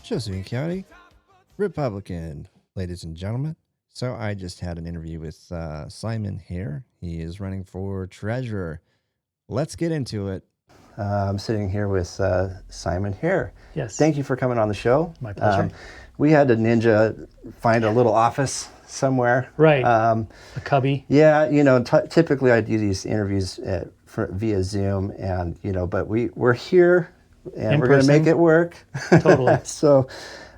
Josephine County Republican, ladies and gentlemen. So I just had an interview with Simon Hare. He is running for treasurer. Let's get into it. I'm sitting here with Simon Hare. Yes. Thank you for coming on the show. My pleasure. We had to ninja find a little office somewhere. Right. A cubby. Yeah, typically I do these interviews via Zoom, and but we're here, and we're going to make it work. Totally. So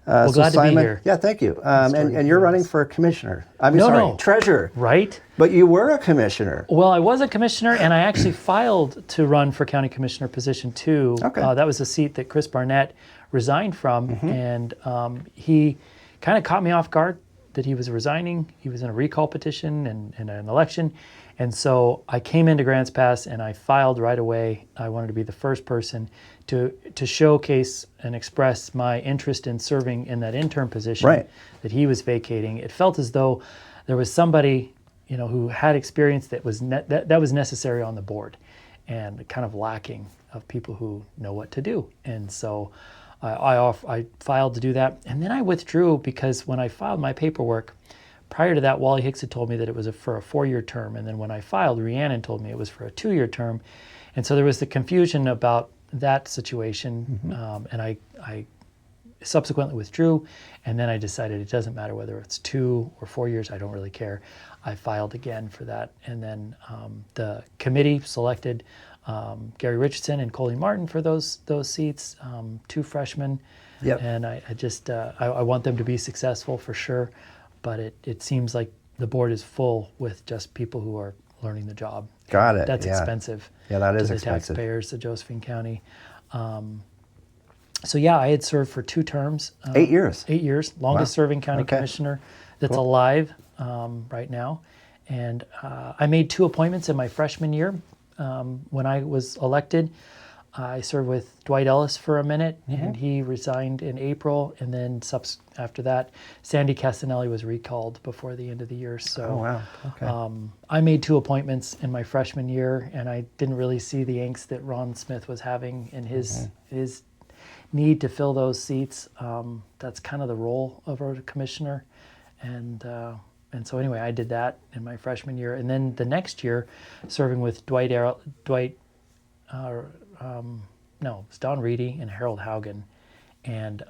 glad Simon, to be here. Yeah, thank you. And you're running for commissioner. Treasurer. Right. But you were a commissioner. Well, I was a commissioner, and I actually filed to run for county commissioner position 2. Okay. That was a seat that Chris Barnett resigned from, and he kind of caught me off guard that he was resigning. He was in a recall petition and an election. And so I came into Grants Pass and I filed right away. I wanted to be the first person to showcase and express my interest in serving in that interim position that he was vacating. It felt as though there was somebody, who had experience that was that was necessary on the board, and kind of lacking of people who know what to do. And so I filed to do that, and then I withdrew because when I filed my paperwork, prior to that, Wally Hicks had told me that it was for a 4-year term, and then when I filed, Rhiannon told me it was for a 2-year term, and so there was the confusion about that situation, and I subsequently withdrew, and then I decided it doesn't matter whether it's 2 or 4 years, I don't really care. I filed again for that, and then the committee selected Gary Richardson and Colleen Martin for those seats, 2 freshmen, and I want them to be successful for sure, but it seems like the board is full with just people who are learning the job. Got it. That's expensive. Yeah, that is to the expensive. Taxpayers of Josephine County. So I had served for 2 terms. 8 years. 8 years, longest serving county commissioner that's alive right now. And I made 2 appointments in my freshman year. When I was elected, I served with Dwight Ellis for a minute, and he resigned in April. And then after that, Sandy Castanelli was recalled before the end of the year. So I made 2 appointments in my freshman year, and I didn't really see the angst that Ron Smith was having in his need to fill those seats. That's kind of the role of a commissioner. And so anyway, I did that in my freshman year. And then the next year, serving with it's Don Reedy and Harold Haugen. And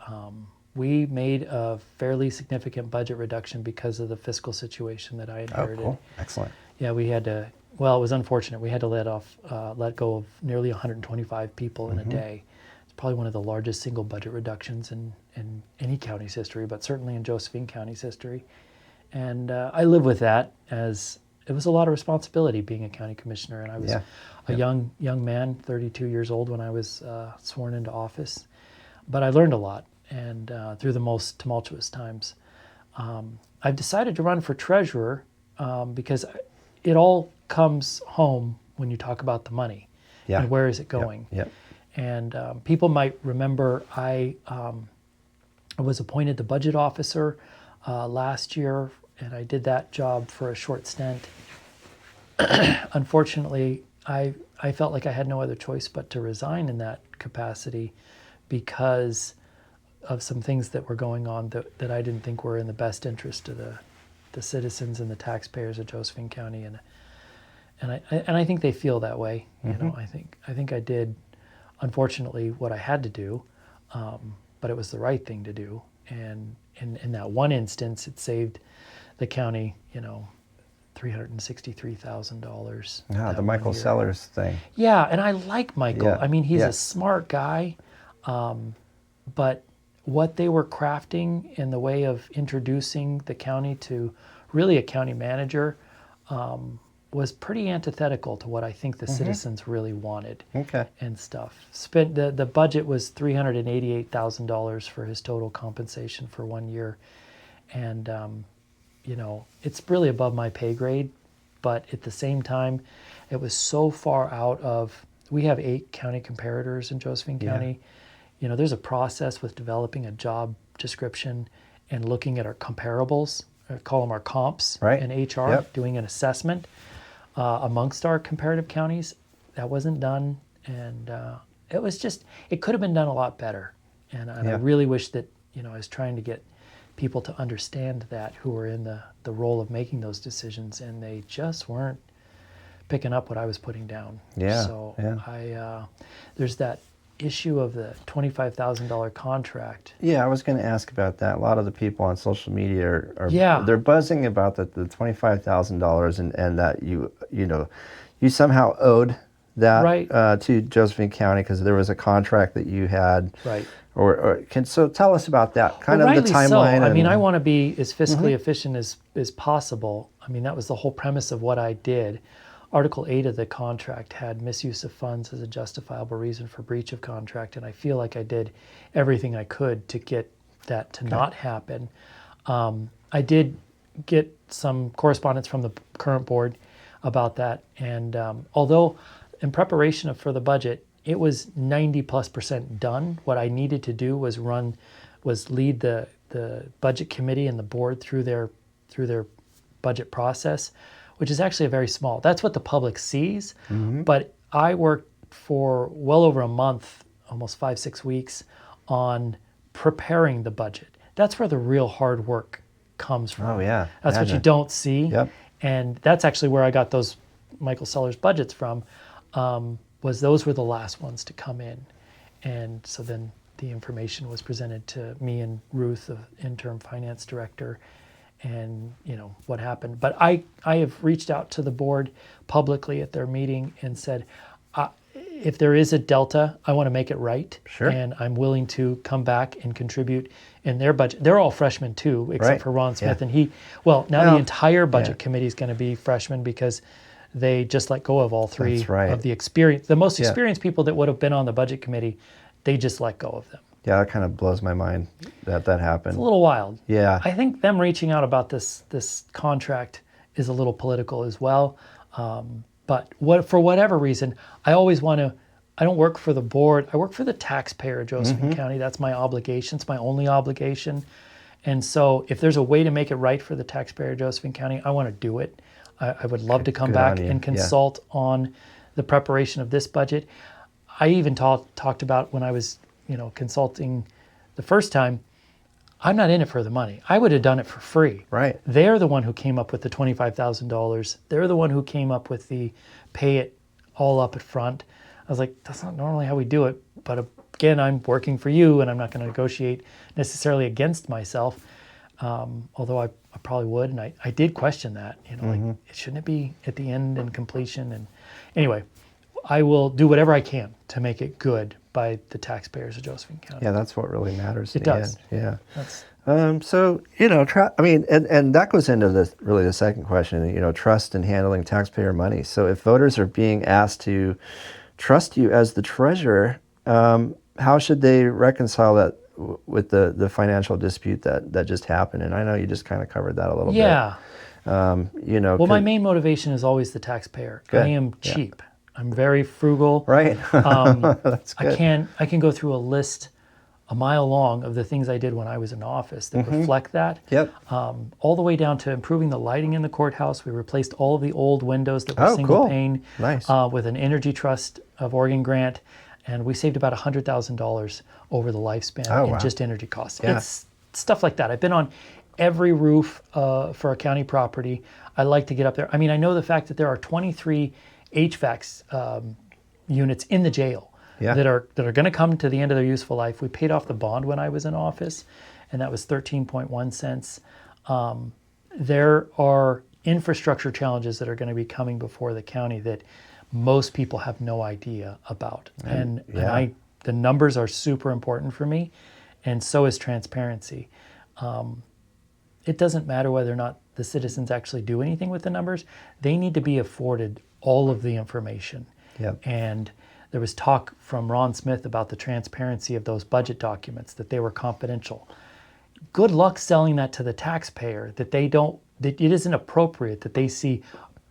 we made a fairly significant budget reduction because of the fiscal situation that I inherited. Oh, cool. Excellent. Yeah, we had to, well, it was unfortunate. We had to let go of nearly 125 people in a day. It's probably one of the largest single budget reductions in any county's history, but certainly in Josephine County's history. And I live with that, as it was a lot of responsibility being a county commissioner, and I was a young man, 32 years old when I was sworn into office. But I learned a lot, and through the most tumultuous times. I've decided to run for treasurer because it all comes home when you talk about the money and where is it going. And people might remember I was appointed the budget officer last year, and I did that job for a short stint. Unfortunately, I felt like I had no other choice but to resign in that capacity because of some things that were going on that I didn't think were in the best interest of the citizens and the taxpayers of Josephine County, and I think they feel that way. I think I did, unfortunately, what I had to do, but it was the right thing to do. And in that one instance, it saved the county, $363,000. Yeah, the Michael Sellers thing. Yeah, and I like Michael. Yeah. I mean, he's a smart guy, but what they were crafting in the way of introducing the county to really a county manager was pretty antithetical to what I think the citizens really wanted and stuff. The budget was $388,000 for his total compensation for 1 year. And, it's really above my pay grade, but at the same time, it was so far out of, we have 8 county comparators in Josephine County. There's a process with developing a job description and looking at our comparables, call them our comps in HR, doing an assessment amongst our comparative counties. That wasn't done, and it could have been done a lot better. And I really wish that I was trying to get people to understand that who were in the role of making those decisions, and they just weren't picking up what I was putting down. Yeah. So yeah. there's that issue of the $25,000 contract. Yeah, I was going to ask about that. A lot of the people on social media are Yeah. they're buzzing about the $25,000 and that you somehow owed that Right. to Josephine County because there was a contract that you had. Right. So tell us about that kind of the Rightly so. timeline. I mean, I want to be as fiscally efficient as possible. I mean, that was the whole premise of what I did. Article 8 of the contract had misuse of funds as a justifiable reason for breach of contract, and I feel like I did everything I could to get that to not happen. I did get some correspondence from the current board about that, and although in preparation for the budget, it was 90+% done. What I needed to do was lead the budget committee and the board through their budget process, which is actually very small. That's what the public sees. But I worked for well over a month, almost 5-6 weeks, on preparing the budget. That's where the real hard work comes from. Oh yeah, That's what you don't see. Yep. And that's actually where I got those Michael Sellers budgets from. Was those were the last ones to come in, and so then the information was presented to me and Ruth, the interim finance director, and what happened. But I have reached out to the board publicly at their meeting and said, if there is a delta, I want to make it right. Sure. And I'm willing to come back and contribute in their budget. They're all freshmen too, except Right. for Ron Smith. Yeah. And the entire budget committee is going to be freshmen because they just let go of all three That's right. of the most experienced people that would have been on the budget committee. They just let go of them. Yeah, that kind of blows my mind that happened. It's a little wild. Yeah. I think them reaching out about this contract is a little political as well. But for whatever reason, I always want to. I don't work for the board. I work for the taxpayer of Josephine County. That's my obligation. It's my only obligation. And so, if there's a way to make it right for the taxpayer of Josephine County, I want to do it. I would love to come Good back on you. and consult on the preparation of this budget. I even talked about when I was consulting the first time, I'm not in it for the money. I would have done it for free. Right. They're the one who came up with the $25,000. They're the one who came up with the pay it all up at front. I was like, that's not normally how we do it. But again, I'm working for you and I'm not going to negotiate necessarily against myself. Although I probably would. And I did question that, like, shouldn't it be at the end and completion? And anyway, I will do whatever I can to make it good by the taxpayers of Josephine County. Yeah, that's what really matters. It does. Yeah. That's So and that goes into the second question. Trust in handling taxpayer money. So if voters are being asked to trust you as the treasurer, how should they reconcile that with the financial dispute that just happened? And I know you just kind of covered that a little bit. yeah. Well, My main motivation is always the taxpayer. Good. I am cheap. I'm very frugal. Right. That's good. I can go through a list a mile long of the things I did when I was in office that reflect that. Yep. All the way down to improving the lighting in the courthouse. We replaced all of the old windows that were Oh, single cool. pane Nice. with an Energy Trust of Oregon grant, and we saved about $100,000 over the lifespan in wow. just energy costs. Yeah. It's stuff like that. I've been on every roof for a county property. I like to get up there. I mean, I know the fact that there are 23 HVAC units in the jail that are going to come to the end of their useful life. We paid off the bond when I was in office, and that was 13.1 cents. There are infrastructure challenges that are going to be coming before the county that most people have no idea about. And the numbers are super important for me, and so is transparency. It doesn't matter whether or not the citizens actually do anything with the numbers. They need to be afforded all of the information. Yep. And there was talk from Ron Smith about the transparency of those budget documents, that they were confidential. Good luck selling that to the taxpayer, that it isn't appropriate that they see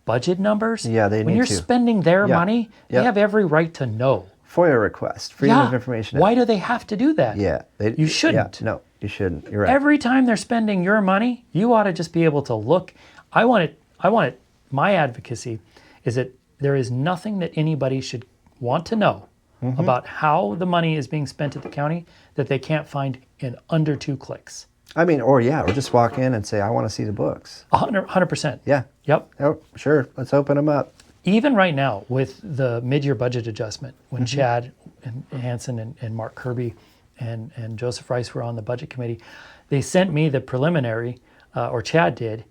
budget numbers. Yeah, they when need you're to. spending their money, they have every right to know. FOIA request, Freedom of Information Act. Why do they have to do that? Yeah. You shouldn't. Yeah, no, you shouldn't. You're right. Every time they're spending your money, you ought to just be able to look. I want it. My advocacy is that there is nothing that anybody should want to know about how the money is being spent at the county that they can't find in under 2 clicks. I mean, or just walk in and say, I want to see the books. 100%. Yeah. Yep. Oh, sure. Let's open them up. Even right now with the mid-year budget adjustment, when Chad and Hansen and Mark Kirby and Joseph Rice were on the budget committee, they sent me the preliminary, or Chad did,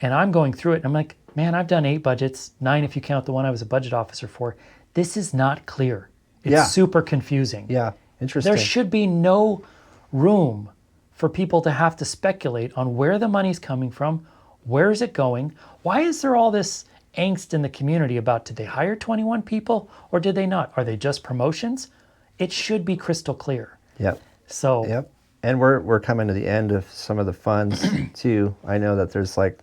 and I'm going through it. And I'm like, man, I've done 8 budgets, 9 if you count the one I was a budget officer for. This is not clear. It's super confusing. Yeah, interesting. There should be no room for people to have to speculate on where the money's coming from, where is it going, why is there all this angst in the community about did they hire 21 people or did they not? Are they just promotions? It should be crystal clear. Yep. So. Yep. And we're coming to the end of some of the funds too. I know that there's like,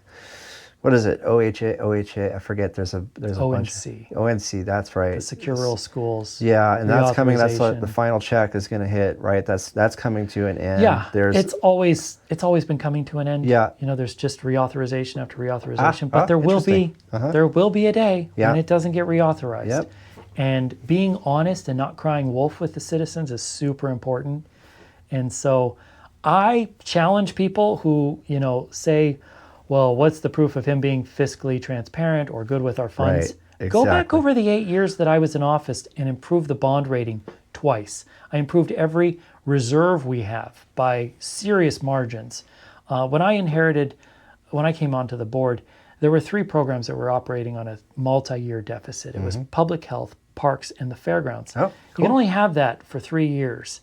what is it? OHA. I forget. There's a bunch. ONC. That's right. The Secure Rural Schools. Yeah, and that's coming. That's reauthorization. the final check is going to hit. Right. That's coming to an end. Yeah. It's always been coming to an end. Yeah. There's just reauthorization after reauthorization, but there will be a day when it doesn't get reauthorized. Yep. And being honest and not crying wolf with the citizens is super important. And so I challenge people who, say, well, what's the proof of him being fiscally transparent or good with our funds? Right, exactly. Go back over the 8 years that I was in office and improve the bond rating twice. I improved every reserve we have by serious margins. When I came onto the board, there were 3 programs that were operating on a multi-year deficit. It was public health, parks, and the fairgrounds. Oh, cool. You can only have that for 3 years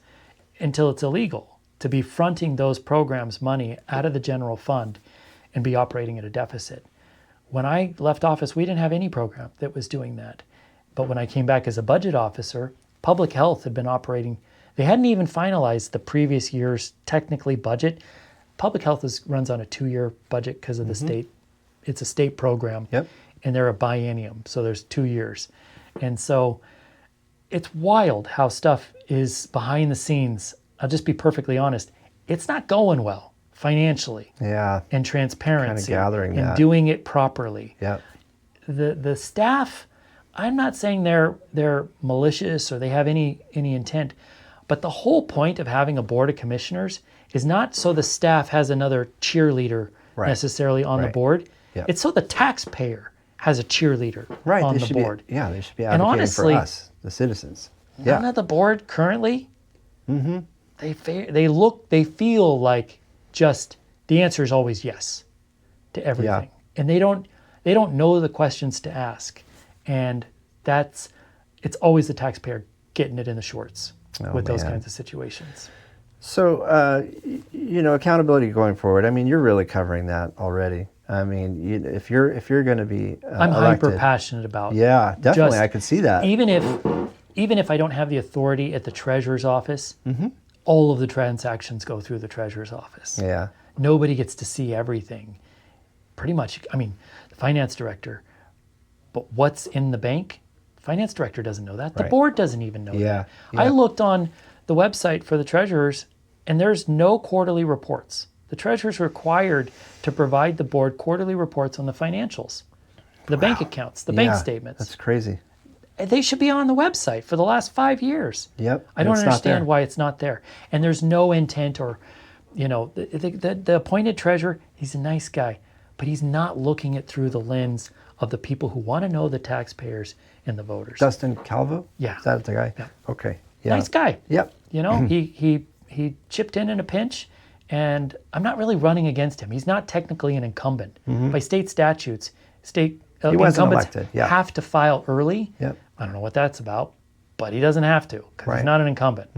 until it's illegal to be fronting those programs money out of the general fund and be operating at a deficit. When I left office, we didn't have any program that was doing that. But when I came back as a budget officer, public health had been operating. They hadn't even finalized the previous year's technically budget. Public health runs on a 2-year budget because of the state. It's a state program. Yep. And they're a biennium, so there's 2 years. And so it's wild how stuff is behind the scenes. I'll just be perfectly honest. It's not going well financially. Yeah. And transparency. Kind of gathering and that. doing it properly. Yeah. The staff, I'm not saying they're malicious or they have any intent, but the whole point of having a board of commissioners is not so the staff has another cheerleader necessarily on the board. Yep. It's so the taxpayer has a cheerleader on the board. They should be And advocating honestly, for us, the citizens. None of the board currently, they feel like just the answer is always yes to everything. And they don't know the questions to ask. And it's always the taxpayer getting it in the shorts with those kinds of situations. So, accountability going forward, I mean, you're really covering that already. I mean, if you're going to be I'm elected, hyper passionate about. Yeah, definitely. I could see that. Even if I don't have the authority at the treasurer's office, all of the transactions go through the treasurer's office. Yeah. Nobody gets to see everything. Pretty much, I mean, the finance director, but what's in the bank? The finance director doesn't know that. The board doesn't even know that. Yeah. I looked on the website for the treasurers, and there's no quarterly reports. The treasurer's required to provide the board quarterly reports on the financials, the bank accounts, the bank statements. That's crazy. They should be on the website for the last 5 years. Yep. I don't understand why it's not there. And there's no intent or, the appointed treasurer, he's a nice guy, but he's not looking it through the lens of the people who want to know the taxpayers and the voters. Dustin Calvo? Yeah. Is that the guy? Yeah. Okay. Yeah. Nice guy. Yep. He chipped in a pinch, and I'm not really running against him. He's not technically an incumbent. By state statutes, He wasn't incumbents elected. Yeah. have to file early. Yep. I don't know what that's about, but he doesn't have to because he's not an incumbent.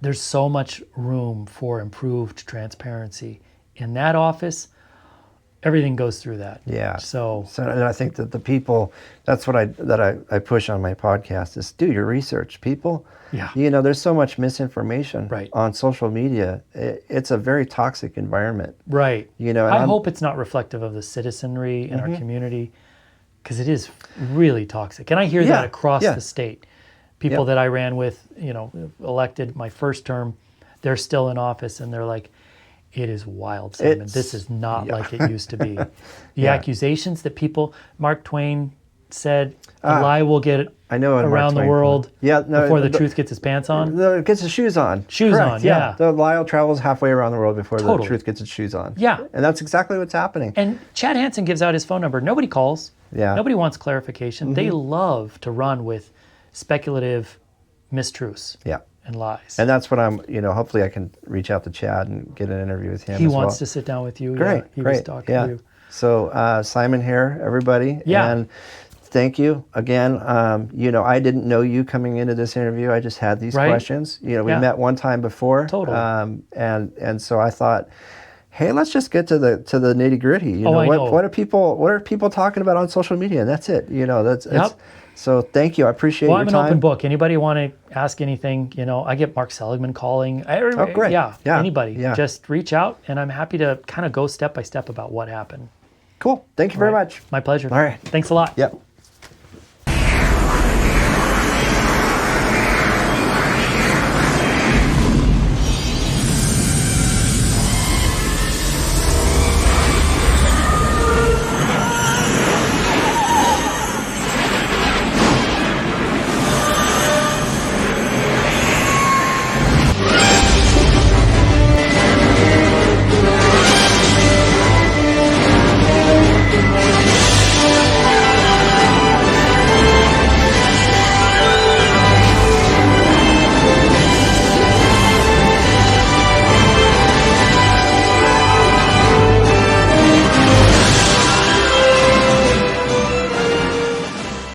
There's so much room for improved transparency in that office. Everything goes through that. Yeah. So and I think that the people, that's what I push on my podcast is do your research, people. Yeah. There's so much misinformation on social media. It's a very toxic environment. Right. And I hope it's not reflective of the citizenry in our community, because it is really toxic. And I hear that across the state. People that I ran with, elected my first term, they're still in office and they're like, it is wild, Simon. This is not like it used to be. The accusations that Mark Twain said a lie will get I know in Mark around the Twain. world Yeah, no, before the truth gets his pants on? It gets its shoes on. Shoes Correct, on, yeah. The lie travels halfway around the world before the Totally. truth gets its shoes on. Yeah. And that's exactly what's happening. And Chad Hansen gives out his phone number. Nobody calls. Yeah. Nobody wants clarification. They love to run with speculative mistruths Yeah. and lies. And that's what I'm, hopefully I can reach out to Chad and get an interview with him He as wants well. to sit down with you. Great, Yeah, he great. was talking yeah. to you. So Simon Hare, everybody. Yeah. And thank you again. I didn't know you coming into this interview. I just had these Right. questions. We Yeah. met one time before. Totally. And so I thought, hey, let's just get to the nitty gritty. I know. What are people talking about on social media? And that's it. Yep. So thank you. I appreciate Well, your I'm an time. open book. Anybody want to ask anything? I get Mark Seligman calling. Oh, great. Yeah. Yeah. Anybody. Yeah. Just reach out, and I'm happy to kind of go step by step about what happened. Cool. Thank you very Right. much. My pleasure. All right. Thanks a lot. Yep.